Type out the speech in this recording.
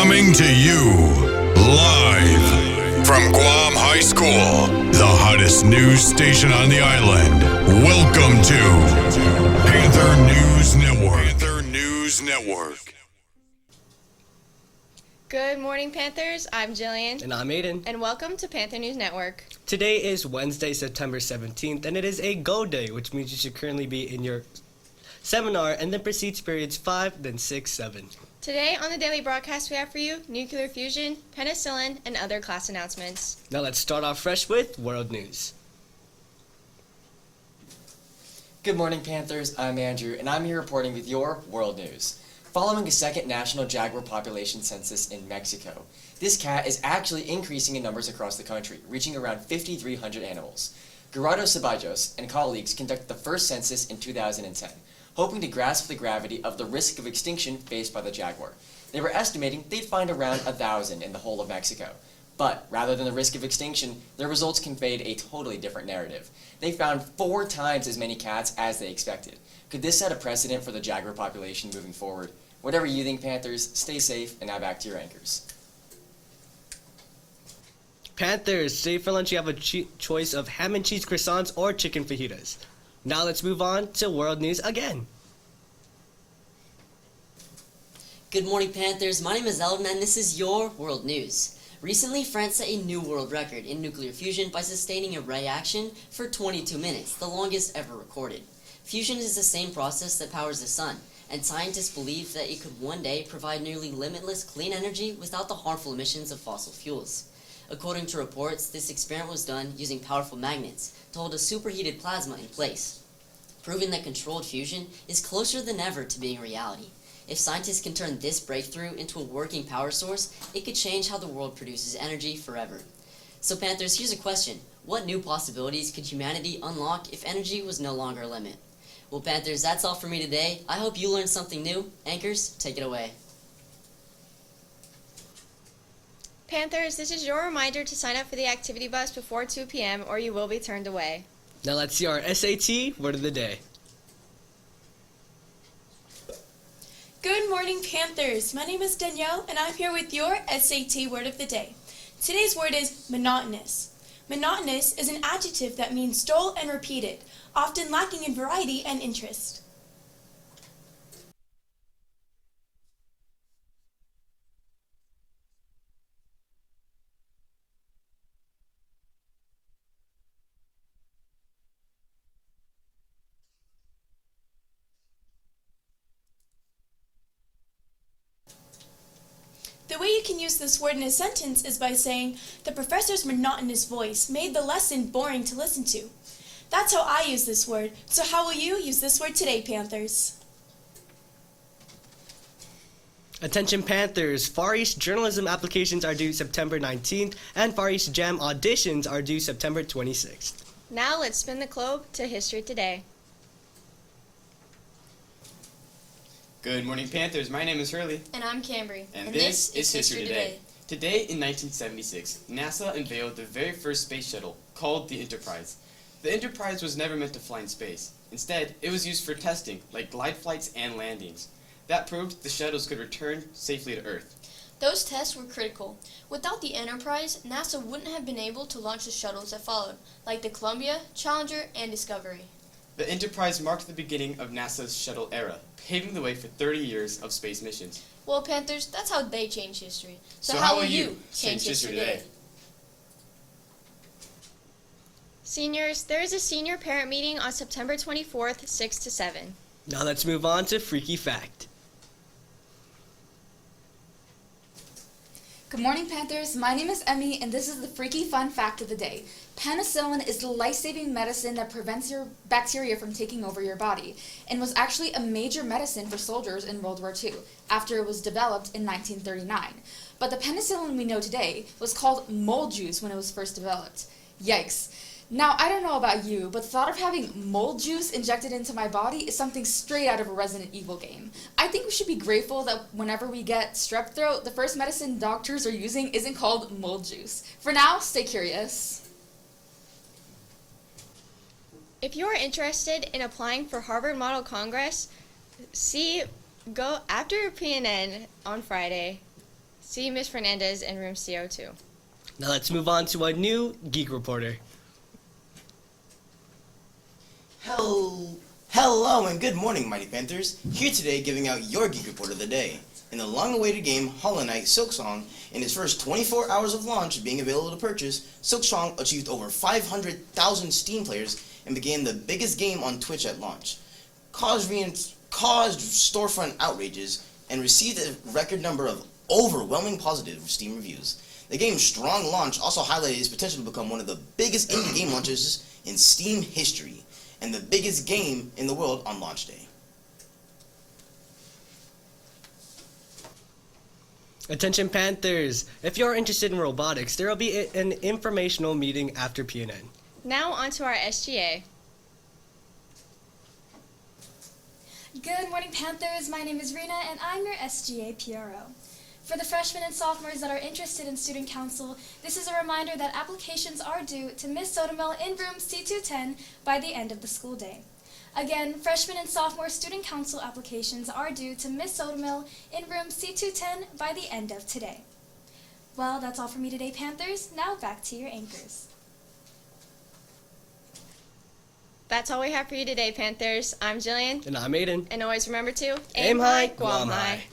Coming to you live from Guam High School, the hottest news station on the island. Welcome to Panther News Network. Panther News Network. Good morning, Panthers. I'm Jillian. And I'm Aiden. And welcome to Panther News Network. Today is Wednesday, September 17th, and it is a go day, which means you should currently be in your seminar and then proceed to periods 5, then 6, 7. Today on the daily broadcast we have for you nuclear fusion, penicillin, and other class announcements. Now let's start off fresh with World News. Good morning, Panthers. I'm Andrew, and I'm here reporting with your World News. Following a second national jaguar population census in Mexico, this cat is actually increasing in numbers across the country, reaching around 5,300 animals. Gerardo Ceballos and colleagues conducted the first census in 2010, hoping to grasp the gravity of the risk of extinction faced by the jaguar. They were estimating they'd find around 1,000 in the whole of Mexico. But rather than the risk of extinction, their results conveyed a totally different narrative. They found 4 times as many cats as they expected. Could this set a precedent for the jaguar population moving forward? Whatever you think, Panthers, stay safe, and now back to your anchors. Panthers, today for lunch you have a choice of ham and cheese croissants or chicken fajitas. Now let's move on to World News again. Good morning, Panthers. My name is Eldon, and this is your World News. Recently, France set a new world record in nuclear fusion by sustaining a reaction for 22 minutes, the longest ever recorded. Fusion is the same process that powers the sun, and scientists believe that it could one day provide nearly limitless clean energy without the harmful emissions of fossil fuels. According to reports, this experiment was done using powerful magnets to hold a superheated plasma in place, proving that controlled fusion is closer than ever to being a reality. If scientists can turn this breakthrough into a working power source, it could change how the world produces energy forever. So Panthers, here's a question. What new possibilities could humanity unlock if energy was no longer a limit? Well, Panthers, that's all for me today. I hope you learned something new. Anchors, take it away. Panthers, this is your reminder to sign up for the activity bus before 2 p.m. or you will be turned away. Now let's see our SAT word of the day. Good morning, Panthers. My name is Danielle, and I'm here with your SAT word of the day. Today's word is monotonous. Monotonous is an adjective that means dull and repeated, often lacking in variety and interest. The way you can use this word in a sentence is by saying, the professor's monotonous voice made the lesson boring to listen to. That's how I use this word, so how will you use this word today, Panthers? Attention Panthers, Far East journalism applications are due September 19th and Far East Jam auditions are due September 26th. Now let's spin the globe to History Today. Good morning, Panthers. My name is Hurley. And I'm Cambry. And this is History Today. Today, in 1976, NASA unveiled the very first space shuttle, called the Enterprise. The Enterprise was never meant to fly in space. Instead, it was used for testing, like glide flights and landings. That proved the shuttles could return safely to Earth. Those tests were critical. Without the Enterprise, NASA wouldn't have been able to launch the shuttles that followed, like the Columbia, Challenger, and Discovery. The Enterprise marked the beginning of NASA's shuttle era, paving the way for 30 years of space missions. Well, Panthers, that's how they change history. So how will you change history today? Seniors, there is a senior parent meeting on September 24th, 6 to 7. Now let's move on to Freaky Fact. Good morning, Panthers. My name is Emmy, and this is the freaky fun fact of the day. Penicillin is the life-saving medicine that prevents your bacteria from taking over your body, and was actually a major medicine for soldiers in World War II, after it was developed in 1939. But the penicillin we know today was called mold juice when it was first developed. Yikes. Now, I don't know about you, but the thought of having mold juice injected into my body is something straight out of a Resident Evil game. I think we should be grateful that whenever we get strep throat, the first medicine doctors are using isn't called mold juice. For now, stay curious. If you are interested in applying for Harvard Model Congress, go after your PNN on Friday. See Ms. Fernandez in room CO2. Now let's move on to our new Geek Reporter. Hello and good morning, Mighty Panthers. Here today giving out your Geek Report of the day. In the long-awaited game Hollow Knight Silksong, in its first 24 hours of launch being available to purchase, Silksong achieved over 500,000 Steam players and became the biggest game on Twitch at launch. Caused storefront outrages and received a record number of overwhelming positive Steam reviews. The game's strong launch also highlighted its potential to become one of the biggest indie game launches in Steam history, and the biggest game in the world on launch day. Attention Panthers! If you're interested in robotics, there will be an informational meeting after PNN. Now on to our SGA. Good morning, Panthers. My name is Rena, and I'm your SGA PRO. For the freshmen and sophomores that are interested in Student Council, this is a reminder that applications are due to Ms. Sotomel in room C210 by the end of the school day. Again, freshman and sophomore Student Council applications are due to Ms. Sotomel in room C210 by the end of today. Well, that's all for me today, Panthers. Now back to your anchors. That's all we have for you today, Panthers. I'm Jillian. And I'm Aiden. And always remember to Aim high, Guam high.